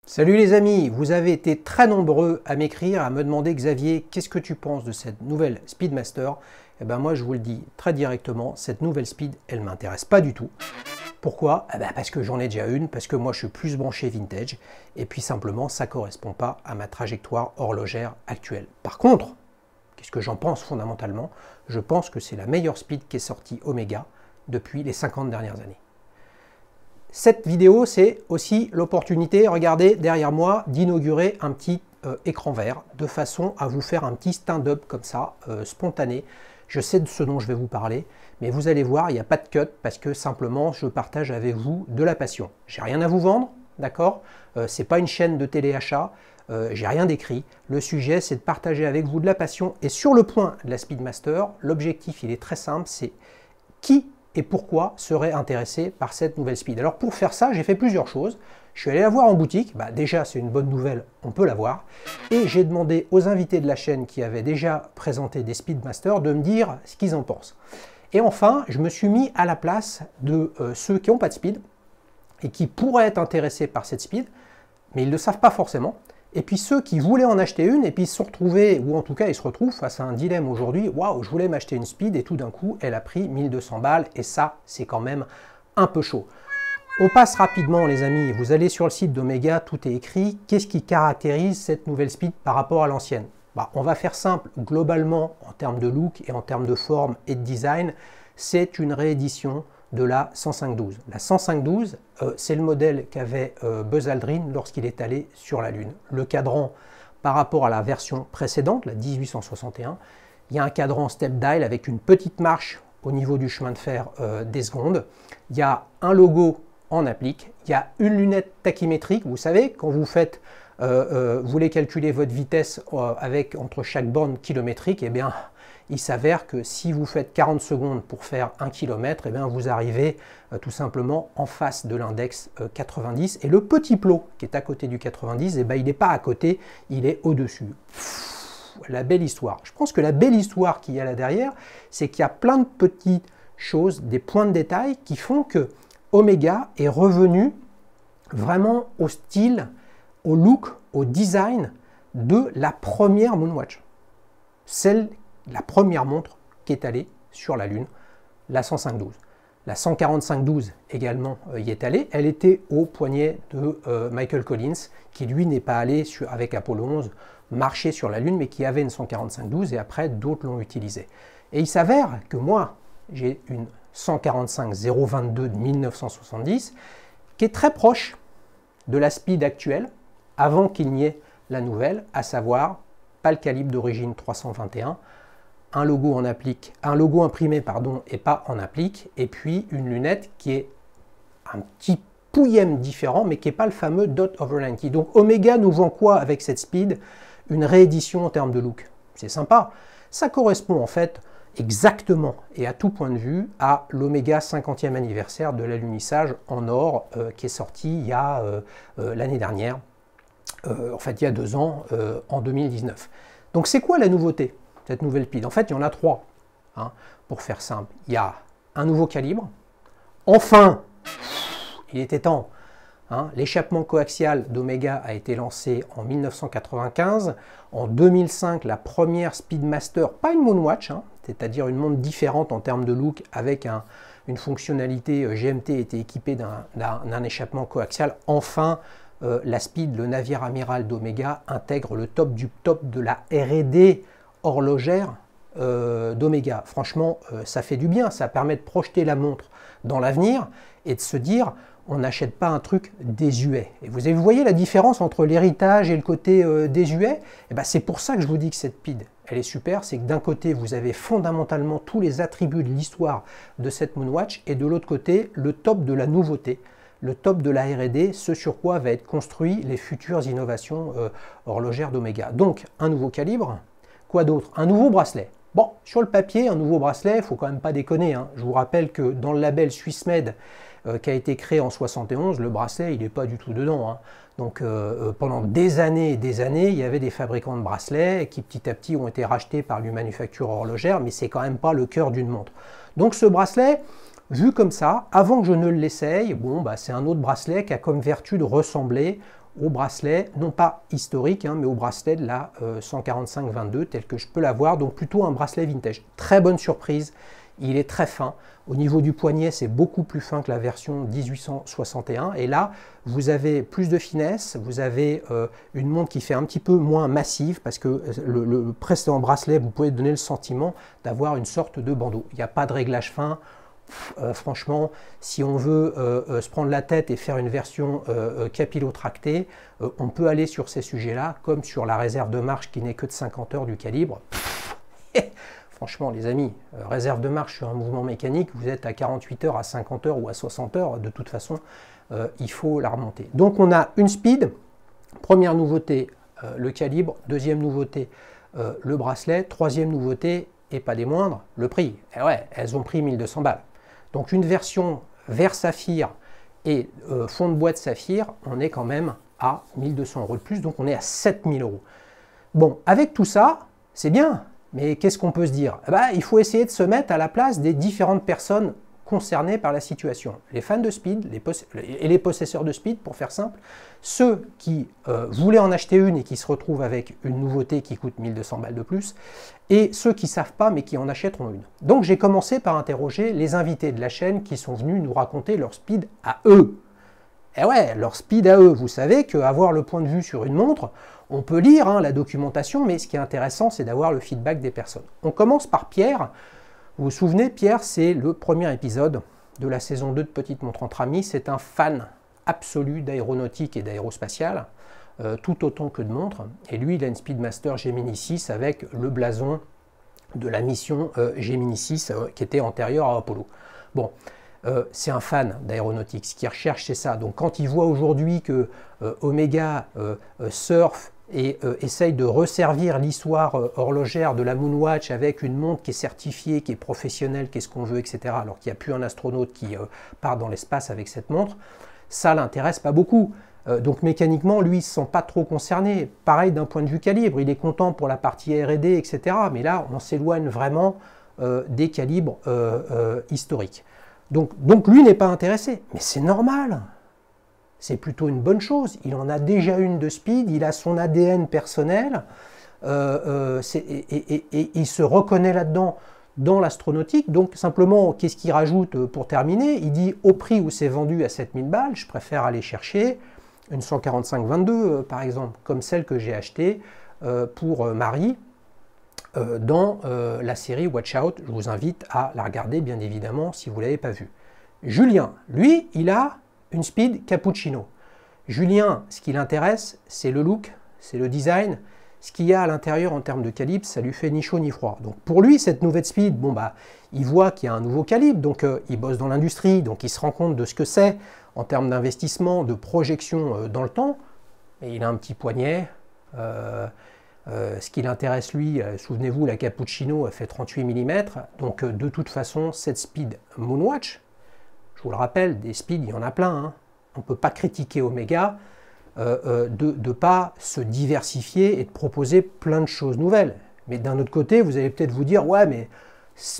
Salut les amis, vous avez été très nombreux à m'écrire, à me demander Xavier, qu'est-ce que tu penses de cette nouvelle Speedmaster? Eh ben moi je vous le dis très directement, cette nouvelle Speed, elle ne m'intéresse pas du tout. Pourquoi? Eh ben parce que j'en ai déjà une, parce que moi je suis plus branché vintage, et puis simplement ça ne correspond pas à ma trajectoire horlogère actuelle. Par contre, qu'est-ce que j'en pense fondamentalement? Je pense que c'est la meilleure Speed qui est sortie Omega depuis les 50 dernières années. Cette vidéo, c'est aussi l'opportunité, regardez derrière moi, d'inaugurer un petit écran vert, de façon à vous faire un petit stand-up comme ça, spontané. Je sais de ce dont je vais vous parler, mais vous allez voir, il n'y a pas de cut, parce que simplement, je partage avec vous de la passion. J'ai rien à vous vendre, d'accord? C'est pas une chaîne de téléachat, j'ai rien d'écrit. Le sujet, c'est de partager avec vous de la passion. Et sur le point de la Speedmaster, l'objectif, il est très simple, c'est qui et pourquoi serait intéressé par cette nouvelle Speed. Alors pour faire ça, j'ai fait plusieurs choses. Je suis allé la voir en boutique, déjà c'est une bonne nouvelle, on peut la voir. Et j'ai demandé aux invités de la chaîne qui avaient déjà présenté des Speedmaster de me dire ce qu'ils en pensent. Et enfin, je me suis mis à la place de ceux qui n'ont pas de Speed et qui pourraient être intéressés par cette Speed, mais ils ne le savent pas forcément. Et puis ceux qui voulaient en acheter une et puis se retrouver, ou en tout cas ils se retrouvent face à un dilemme aujourd'hui, waouh, je voulais m'acheter une Speed et tout d'un coup elle a pris 1200 balles et ça c'est quand même un peu chaud. On passe rapidement les amis, vous allez sur le site d'Omega, tout est écrit. Qu'est-ce qui caractérise cette nouvelle Speed par rapport à l'ancienne? On va faire simple, globalement en termes de look et en termes de forme et de design, c'est une réédition de la 105-12. La 105-12, c'est le modèle qu'avait Buzz Aldrin lorsqu'il est allé sur la Lune. Le cadran, par rapport à la version précédente, la 1861, il y a un cadran step dial avec une petite marche au niveau du chemin de fer des secondes. Il y a un logo en applique. Il y a une lunette tachymétrique. Vous savez, quand vous faites, vous voulez calculer votre vitesse avec entre chaque borne kilométrique, eh bien, il s'avère que si vous faites 40 secondes pour faire 1 km, eh bien vous arrivez tout simplement en face de l'index 90. Et le petit plot qui est à côté du 90, eh bien, il n'est pas à côté, il est au-dessus. La belle histoire. Je pense que la belle histoire qu'il y a là derrière, c'est qu'il y a plein de petites choses, des points de détail qui font que Omega est revenu vraiment au style, au look, au design de la première Moonwatch. La première montre qui est allée sur la Lune, la 105-12. La 145-12 également y est allée. Elle était au poignet de Michael Collins, qui lui n'est pas allé avec Apollo 11 marcher sur la Lune, mais qui avait une 145-12 et après d'autres l'ont utilisée. Et il s'avère que moi, j'ai une 145-022 de 1970 qui est très proche de la Speed actuelle, avant qu'il n'y ait la nouvelle, à savoir pas le calibre d'origine 321, un logo en applique, un logo imprimé pardon et pas en applique, et puis une lunette qui est un petit pouillème différent, mais qui n'est pas le fameux Dot over 90. Donc Omega nous vend quoi avec cette Speed? Une réédition en termes de look. C'est sympa. Ça correspond en fait exactement et à tout point de vue à l'Omega 50e anniversaire de l'alunissage en or qui est sorti il y a l'année dernière, en fait il y a 2 ans, en 2019. Donc c'est quoi la nouveauté? Cette nouvelle Speed, en fait, il y en a 3, hein, pour faire simple. Il y a un nouveau calibre. Enfin, il était temps. Hein, l'échappement coaxial d'Omega a été lancé en 1995. En 2005, la première Speedmaster, pas une Moonwatch, hein, c'est-à-dire une montre différente en termes de look, avec une fonctionnalité GMT était équipée d'un échappement coaxial. Enfin, la Speed, le navire amiral d'Omega, intègre le top du top de la R&D horlogère d'Omega. Franchement, ça fait du bien, ça permet de projeter la montre dans l'avenir et de se dire, on n'achète pas un truc désuet. Et vous voyez la différence entre l'héritage et le côté désuet? Et ben, c'est pour ça que je vous dis que cette Speed, elle est super, c'est que d'un côté, vous avez fondamentalement tous les attributs de l'histoire de cette Moonwatch, et de l'autre côté, le top de la nouveauté, le top de la R&D, ce sur quoi va être construit les futures innovations horlogères d'Omega. Donc, un nouveau calibre. Quoi d'autre? Un nouveau bracelet. Bon, sur le papier, un nouveau bracelet, il ne faut quand même pas déconner. Hein. Je vous rappelle que dans le label Swissmed qui a été créé en 71, le bracelet, il n'est pas du tout dedans. Hein. Donc pendant des années et des années, il y avait des fabricants de bracelets qui petit à petit ont été rachetés par une manufacture horlogère, mais c'est quand même pas le cœur d'une montre. Donc ce bracelet, vu comme ça, avant que je ne l'essaye, bon, bah, c'est un autre bracelet qui a comme vertu de ressembler au bracelet, non pas historique, hein, mais au bracelet de la 145-22, tel que je peux l'avoir, donc plutôt un bracelet vintage. Très bonne surprise, il est très fin. Au niveau du poignet, c'est beaucoup plus fin que la version 1861. Et là, vous avez plus de finesse, vous avez une montre qui fait un petit peu moins massive, parce que le précédent bracelet, vous pouvez donner le sentiment d'avoir une sorte de bandeau. Il n'y a pas de réglage fin. Franchement, si on veut se prendre la tête et faire une version capillotractée, on peut aller sur ces sujets-là, comme sur la réserve de marche qui n'est que de 50 heures du calibre. Franchement, les amis, réserve de marche sur un mouvement mécanique, vous êtes à 48 heures, à 50 heures ou à 60 heures, de toute façon, il faut la remonter. Donc on a une speed, première nouveauté, le calibre, deuxième nouveauté, le bracelet, troisième nouveauté, et pas des moindres, le prix. Et ouais, elles ont pris 1200 balles. Donc une version vert saphir et fond de boîte saphir, on est quand même à 1200 € de plus, donc on est à 7000 €. Bon, avec tout ça, c'est bien. Mais qu'est-ce qu'on peut se dire? Il faut essayer de se mettre à la place des différentes personnes concernées par la situation. Les fans de speed et les possesseurs de speed, pour faire simple, ceux qui voulaient en acheter une et qui se retrouvent avec une nouveauté qui coûte 1200 balles de plus, et ceux qui ne savent pas mais qui en achèteront une. Donc j'ai commencé par interroger les invités de la chaîne qui sont venus nous raconter leur speed à eux. Et ouais, leur speed à eux. Vous savez qu'avoir le point de vue sur une montre, on peut lire la documentation, mais ce qui est intéressant, c'est d'avoir le feedback des personnes. On commence par Pierre. Vous vous souvenez, Pierre, c'est le premier épisode de la saison 2 de Petite Montre entre amis. C'est un fan absolu d'aéronautique et d'aérospatiale, tout autant que de montres. Et lui, il a une Speedmaster Gemini 6 avec le blason de la mission Gemini 6 qui était antérieure à Apollo. Bon. C'est un fan d'aéronautique, ce qu'il recherche c'est ça. Donc quand il voit aujourd'hui que Omega surfe et essaye de resservir l'histoire horlogère de la Moonwatch avec une montre qui est certifiée, qui est professionnelle, qui est ce qu'on veut, etc., alors qu'il n'y a plus un astronaute qui part dans l'espace avec cette montre, ça l'intéresse pas beaucoup. Donc mécaniquement, lui, il ne se sent pas trop concerné. Pareil d'un point de vue calibre, il est content pour la partie R&D, etc. Mais là, on s'éloigne vraiment des calibres historiques. Donc lui n'est pas intéressé, mais c'est normal, c'est plutôt une bonne chose, il en a déjà une de speed, il a son ADN personnel, et il se reconnaît là-dedans dans l'astronautique, donc simplement, qu'est-ce qu'il rajoute pour terminer? Il dit au prix où c'est vendu à 7000 balles, je préfère aller chercher une 145-22 par exemple, comme celle que j'ai achetée pour Marie, dans la série Watch Out. Je vous invite à la regarder, bien évidemment, si vous ne l'avez pas vue. Julien, lui, il a une Speed Cappuccino. Julien, ce qui l'intéresse, c'est le look, c'est le design. Ce qu'il y a à l'intérieur en termes de calibre, ça lui fait ni chaud ni froid. Donc pour lui, cette nouvelle Speed, il voit qu'il y a un nouveau calibre, donc il bosse dans l'industrie, donc il se rend compte de ce que c'est en termes d'investissement, de projection dans le temps. Et il a un petit poignet. Ce qui l'intéresse lui, souvenez-vous, la Cappuccino fait 38 mm, donc de toute façon, cette Speed Moonwatch, je vous le rappelle, des speeds, il y en a plein, hein. On ne peut pas critiquer Omega de ne pas se diversifier et de proposer plein de choses nouvelles. Mais d'un autre côté, vous allez peut-être vous dire, ouais, mais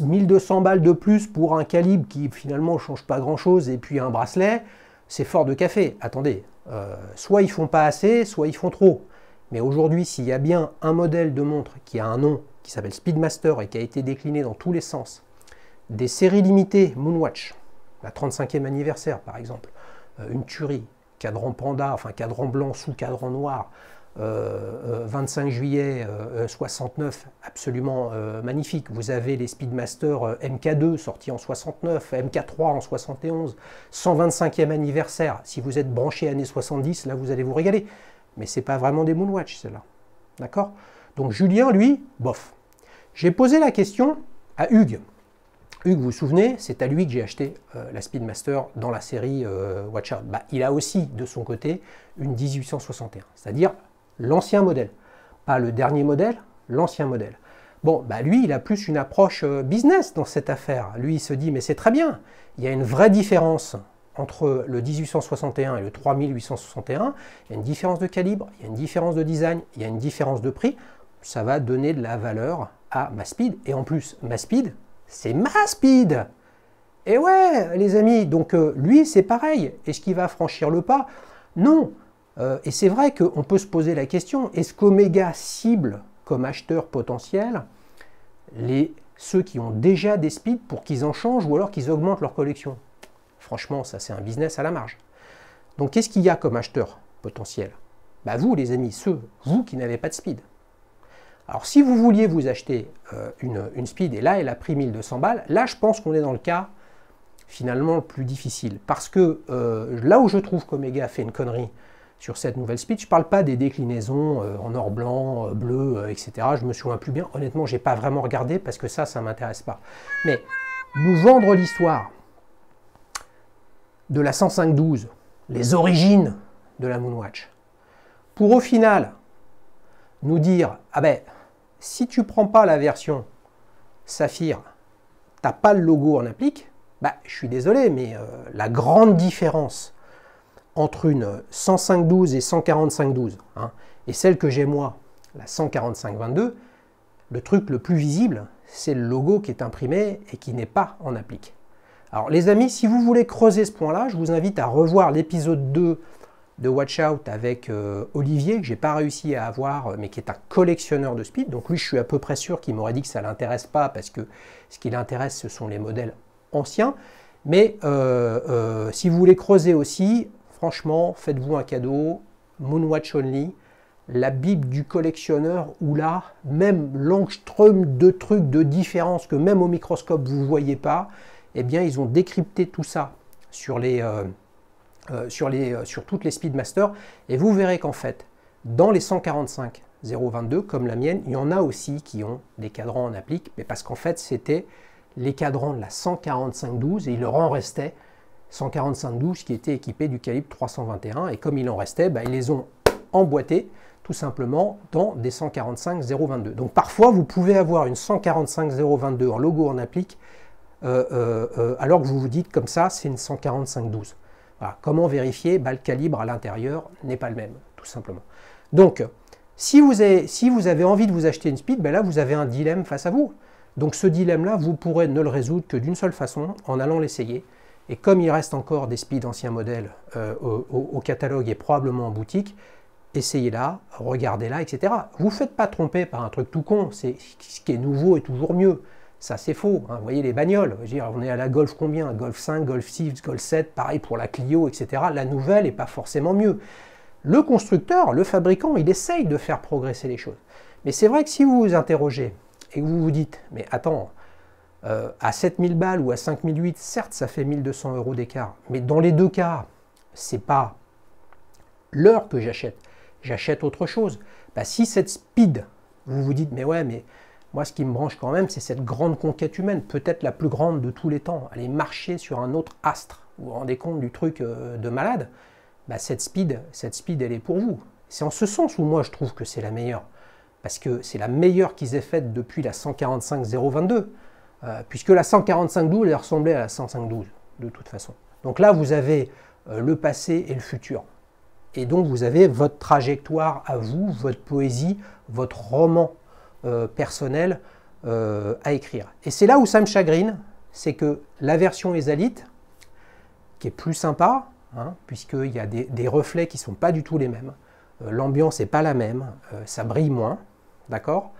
1200 balles de plus pour un calibre qui finalement ne change pas grand-chose et puis un bracelet, c'est fort de café. Attendez, soit ils font pas assez, soit ils font trop. Mais aujourd'hui, s'il y a bien un modèle de montre qui a un nom qui s'appelle Speedmaster et qui a été décliné dans tous les sens, des séries limitées Moonwatch, la 35e anniversaire par exemple, une tuerie, cadran panda, enfin cadran blanc sous cadran noir, 25 juillet 69, absolument magnifique. Vous avez les Speedmaster MK2 sortis en 69, MK3 en 71, 125e anniversaire. Si vous êtes branché années 70, là vous allez vous régaler. Mais ce n'est pas vraiment des Moonwatch, celle-là. D'accord? Donc Julien, lui, bof. J'ai posé la question à Hugues. Hugues, vous vous souvenez, c'est à lui que j'ai acheté la Speedmaster dans la série Watch Out. Il a aussi, de son côté, une 1861, c'est-à-dire l'ancien modèle. Pas le dernier modèle, l'ancien modèle. Bon, lui, il a plus une approche business dans cette affaire. Lui, il se dit, mais c'est très bien, il y a une vraie différence entre le 1861 et le 3861, il y a une différence de calibre, il y a une différence de design, il y a une différence de prix, ça va donner de la valeur à ma Speed, et en plus, ma Speed, c'est ma Speed! Et ouais, les amis, donc lui, c'est pareil, est-ce qu'il va franchir le pas? Non, Et c'est vrai qu'on peut se poser la question, est-ce qu'Omega cible comme acheteur potentiel ceux qui ont déjà des speeds pour qu'ils en changent ou alors qu'ils augmentent leur collection? Franchement, ça c'est un business à la marge. Donc qu'est-ce qu'il y a comme acheteur potentiel? Bah vous les amis, vous qui n'avez pas de speed. Alors si vous vouliez vous acheter une speed et là elle a pris 1200 balles, là je pense qu'on est dans le cas finalement le plus difficile. Parce que là où je trouve qu'Omega a fait une connerie sur cette nouvelle speed, je ne parle pas des déclinaisons en or blanc, bleu, etc. Je me souviens plus bien. Honnêtement, je n'ai pas vraiment regardé parce que ça ne m'intéresse pas. Mais nous vendre l'histoire de la 105-12, les origines de la Moonwatch, pour au final nous dire, ah ben, si tu ne prends pas la version Saphir, tu n'as pas le logo en applique, bah, je suis désolé, mais la grande différence entre une 105-12 et 145-12, hein, et celle que j'ai moi, la 145-22, le truc le plus visible, c'est le logo qui est imprimé et qui n'est pas en applique. Alors les amis, si vous voulez creuser ce point-là, je vous invite à revoir l'épisode 2 de Watch Out avec Olivier, que je n'ai pas réussi à avoir, mais qui est un collectionneur de speed. Donc lui, je suis à peu près sûr qu'il m'aurait dit que ça ne l'intéresse pas, parce que ce qui l'intéresse, ce sont les modèles anciens. Mais si vous voulez creuser aussi, franchement, faites-vous un cadeau, Moonwatch Only, la Bible du collectionneur, où là, même l'angstrom de trucs de différence que même au microscope vous ne voyez pas, eh bien ils ont décrypté tout ça sur toutes les Speedmaster, et vous verrez qu'en fait, dans les 145-022, comme la mienne, il y en a aussi qui ont des cadrans en applique, mais parce qu'en fait, c'était les cadrans de la 145-12, et il leur en restait 145-12 qui étaient équipés du calibre 321, et comme il en restait, bah, ils les ont emboîtés tout simplement dans des 145-022. Donc parfois, vous pouvez avoir une 145-022 en logo en applique, alors que vous vous dites comme ça, c'est une 145-12. Voilà. Comment vérifier? Bah, le calibre à l'intérieur n'est pas le même, tout simplement. Donc, si vous avez envie de vous acheter une speed, bah là, vous avez un dilemme face à vous. Donc ce dilemme-là, vous pourrez ne le résoudre que d'une seule façon, en allant l'essayer. Et comme il reste encore des speeds anciens modèles au catalogue et probablement en boutique, essayez-la, regardez-la, etc. Vous ne faites pas tromper par un truc tout con, ce qui est nouveau est toujours mieux. Ça, c'est faux. Hein. Vous voyez les bagnoles, je veux dire, on est à la Golf combien? Golf 5, Golf 6, Golf 7, pareil pour la Clio, etc. La nouvelle n'est pas forcément mieux. Le constructeur, le fabricant, il essaye de faire progresser les choses. Mais c'est vrai que si vous vous interrogez et que vous vous dites, mais attends, à 7000 balles ou à 5008, certes, ça fait 1200 € d'écart, mais dans les deux cas, c'est pas l'heure que j'achète autre chose. Bah, si cette speed, vous vous dites, mais ouais, mais moi, ce qui me branche quand même, c'est cette grande conquête humaine, peut-être la plus grande de tous les temps, aller marcher sur un autre astre. Vous vous rendez compte du truc de malade? Bah, cette speed, elle est pour vous. C'est en ce sens où moi, je trouve que c'est la meilleure. Parce que c'est la meilleure qu'ils aient faite depuis la 145-022. Puisque la 145-12, elle ressemblait à la 105-12, de toute façon. Donc là, vous avez le passé et le futur. Et donc, vous avez votre trajectoire à vous, votre poésie, votre roman personnel à écrire. Et c'est là où ça me chagrine, c'est que la version Exalite, qui est plus sympa, hein, puisqu'il y a des reflets qui ne sont pas du tout les mêmes, l'ambiance n'est pas la même, ça brille moins, d'accord?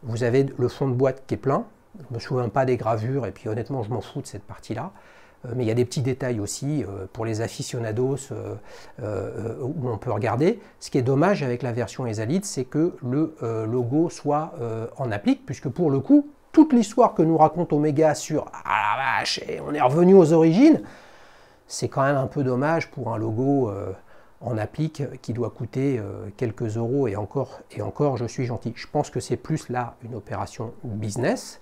Vous avez le fond de boîte qui est plein, je ne me souviens pas des gravures, et puis honnêtement, je m'en fous de cette partie-là. Mais il y a des petits détails aussi pour les aficionados où on peut regarder. Ce qui est dommage avec la version Exalite, c'est que le logo soit en applique, puisque pour le coup, toute l'histoire que nous raconte Omega sur « Ah la vache, on est revenu aux origines », c'est quand même un peu dommage pour un logo en applique qui doit coûter quelques euros, et encore, je suis gentil. Je pense que c'est plus là une opération business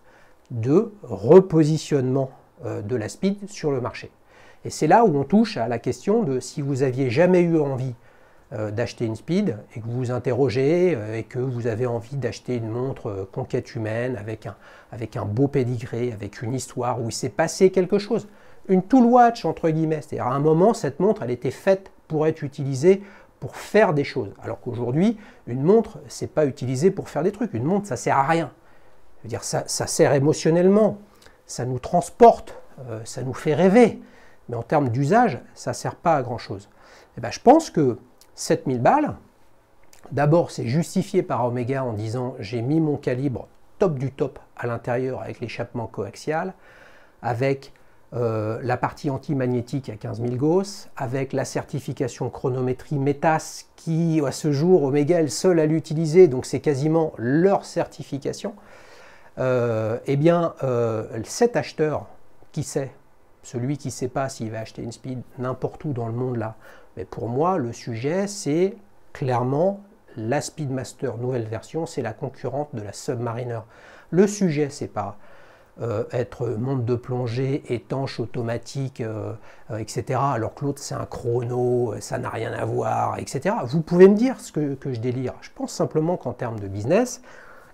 de repositionnement de la speed sur le marché. Et c'est là où on touche à la question de si vous aviez jamais eu envie d'acheter une speed et que vous vous interrogez et que vous avez envie d'acheter une montre conquête humaine avec un beau pédigré, avec une histoire où il s'est passé quelque chose. Une tool watch entre guillemets, c'est-à-dire à un moment cette montre elle était faite pour être utilisée pour faire des choses. Alors qu'aujourd'hui une montre c'est pas utilisé pour faire des trucs, une montre ça sert à rien. Je veux dire ça sert émotionnellement. Ça nous transporte, ça nous fait rêver, mais en termes d'usage, ça ne sert pas à grand-chose. Et ben, je pense que 7000 balles. D'abord, c'est justifié par Omega en disant j'ai mis mon calibre top du top à l'intérieur avec l'échappement coaxial, avec la partie anti-magnétique à 15 000 Gauss, avec la certification chronométrie METAS qui, à ce jour, Omega est le seul à l'utiliser, donc c'est quasiment leur certification. Eh bien, cet acheteur, qui sait, celui qui ne sait pas s'il va acheter une Speed n'importe où dans le monde là, mais pour moi, le sujet, c'est clairement la Speedmaster nouvelle version, c'est la concurrente de la Submariner. Le sujet, c'est pas être montre de plongée, étanche, automatique, etc. Alors que l'autre, c'est un chrono, ça n'a rien à voir, etc. Vous pouvez me dire ce que je délire. Je pense simplement qu'en termes de business,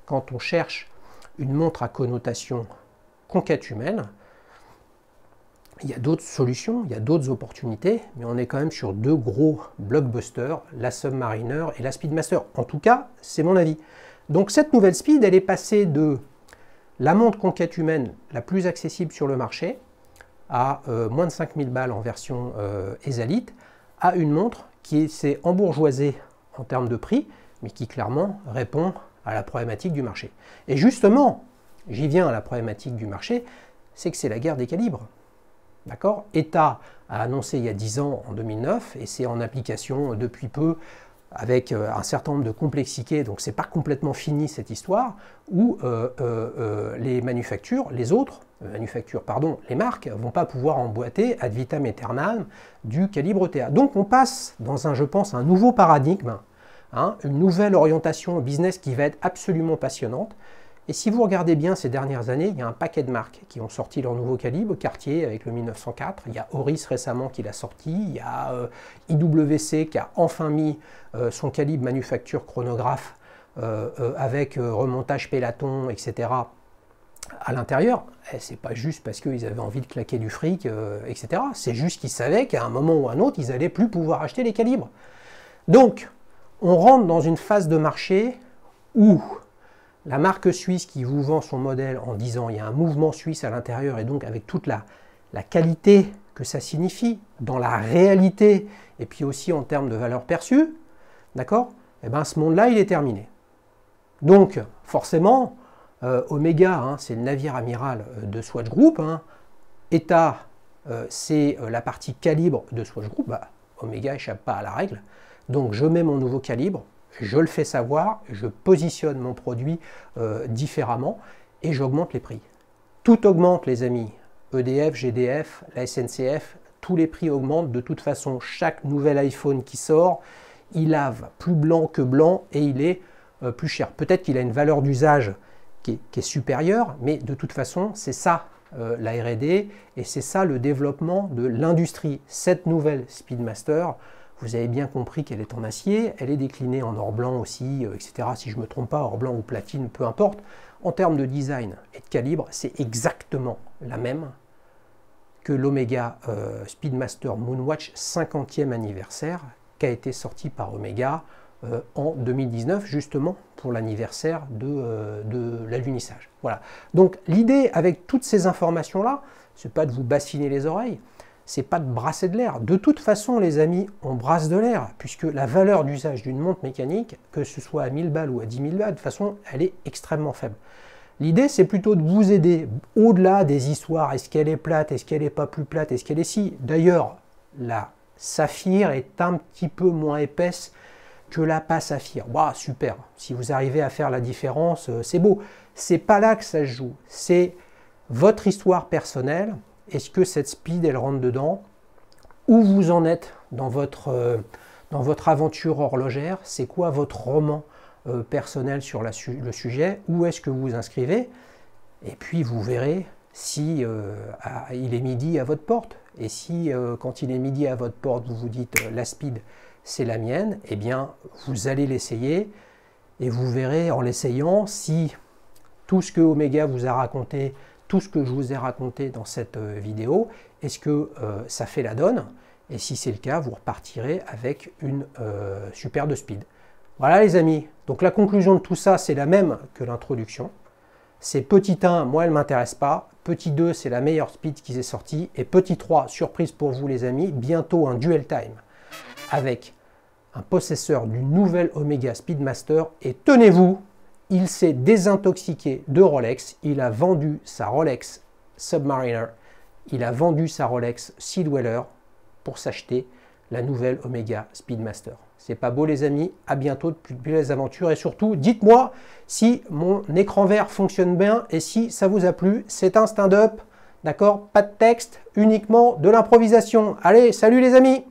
quand on cherche une montre à connotation conquête humaine, il y a d'autres solutions, il y a d'autres opportunités, mais on est quand même sur deux gros blockbusters, la Submariner et la Speedmaster. En tout cas, c'est mon avis. Donc cette nouvelle Speed, elle est passée de la montre conquête humaine la plus accessible sur le marché, à moins de 5000 balles en version Exalite, à une montre qui s'est embourgeoisée en termes de prix, mais qui clairement répond à la problématique du marché. Et justement, j'y viens à la problématique du marché, c'est que c'est la guerre des calibres. D'accord ? ETA a annoncé il y a 10 ans, en 2009, et c'est en application depuis peu, avec un certain nombre de complexités, donc c'est pas complètement fini cette histoire, où les manufactures, les marques, vont pas pouvoir emboîter ad vitam aeternam du calibre ETA. Donc on passe dans un, je pense, un nouveau paradigme, hein, une nouvelle orientation business qui va être absolument passionnante. Et si vous regardez bien ces dernières années, il y a un paquet de marques qui ont sorti leur nouveau calibre, Cartier avec le 1904, il y a Oris récemment qui l'a sorti, il y a IWC qui a enfin mis son calibre manufacture chronographe avec remontage pélaton, etc. à l'intérieur. C'est pas juste parce qu'ils avaient envie de claquer du fric, etc. C'est juste qu'ils savaient qu'à un moment ou à un autre, ils n'allaient plus pouvoir acheter les calibres. Donc, on rentre dans une phase de marché où la marque suisse qui vous vend son modèle en disant il y a un mouvement suisse à l'intérieur et donc avec toute la qualité que ça signifie dans la réalité et puis aussi en termes de valeur perçue, d'accord ? Eh bien ce monde-là, il est terminé. Donc forcément, Omega, hein, c'est le navire amiral de Swatch Group, hein. ETA, c'est la partie calibre de Swatch Group, bah, Omega échappe pas à la règle. Donc je mets mon nouveau calibre, je le fais savoir, je positionne mon produit différemment et j'augmente les prix. Tout augmente les amis, EDF, GDF, la SNCF, tous les prix augmentent. De toute façon, chaque nouvel iPhone qui sort, il lave plus blanc que blanc et il est plus cher. Peut-être qu'il a une valeur d'usage qui est supérieure, mais de toute façon, c'est ça la R&D et c'est ça le développement de l'industrie. Cette nouvelle Speedmaster, vous avez bien compris qu'elle est en acier, elle est déclinée en or blanc aussi, etc. Si je ne me trompe pas, or blanc ou platine, peu importe. En termes de design et de calibre, c'est exactement la même que l'Omega Speedmaster Moonwatch 50e anniversaire qui a été sorti par Omega en 2019, justement pour l'anniversaire de l'alunissage. Voilà. Donc l'idée avec toutes ces informations-là, c'est pas de vous bassiner les oreilles, c'est pas de brasser de l'air. De toute façon, les amis, on brasse de l'air, puisque la valeur d'usage d'une montre mécanique, que ce soit à 1000 balles ou à 10 000 balles, de toute façon, elle est extrêmement faible. L'idée, c'est plutôt de vous aider, au-delà des histoires, est-ce qu'elle est plate, est-ce qu'elle n'est pas plus plate, est-ce qu'elle est si. D'ailleurs, la saphir est un petit peu moins épaisse que la pas saphir. Bah, super, si vous arrivez à faire la différence, c'est beau. C'est pas là que ça se joue, c'est votre histoire personnelle. Est-ce que cette Speed, elle rentre dedans? Où vous en êtes dans votre aventure horlogère? C'est quoi votre roman personnel sur le sujet? Où est-ce que vous vous inscrivez? Et puis vous verrez si il est midi à votre porte. Et si quand il est midi à votre porte, vous vous dites la Speed, c'est la mienne, eh bien vous allez l'essayer et vous verrez en l'essayant si tout ce que Omega vous a raconté, tout ce que je vous ai raconté dans cette vidéo, est-ce que ça fait la donne? Et si c'est le cas, vous repartirez avec une superbe Speed. Voilà les amis, donc la conclusion de tout ça, c'est la même que l'introduction. C'est petit 1, moi elle ne m'intéresse pas. Petit 2, c'est la meilleure Speed qui s'est sortie. Et petit 3, surprise pour vous les amis, bientôt un dual time avec un possesseur du nouvel Omega Speedmaster, et tenez-vous, il s'est désintoxiqué de Rolex, il a vendu sa Rolex Submariner, il a vendu sa Rolex Sea Dweller pour s'acheter la nouvelle Omega Speedmaster. C'est pas beau les amis, à bientôt de plus belles aventures et surtout dites-moi si mon écran vert fonctionne bien et si ça vous a plu. C'est un stand-up, d'accord? Pas de texte, uniquement de l'improvisation. Allez, salut les amis!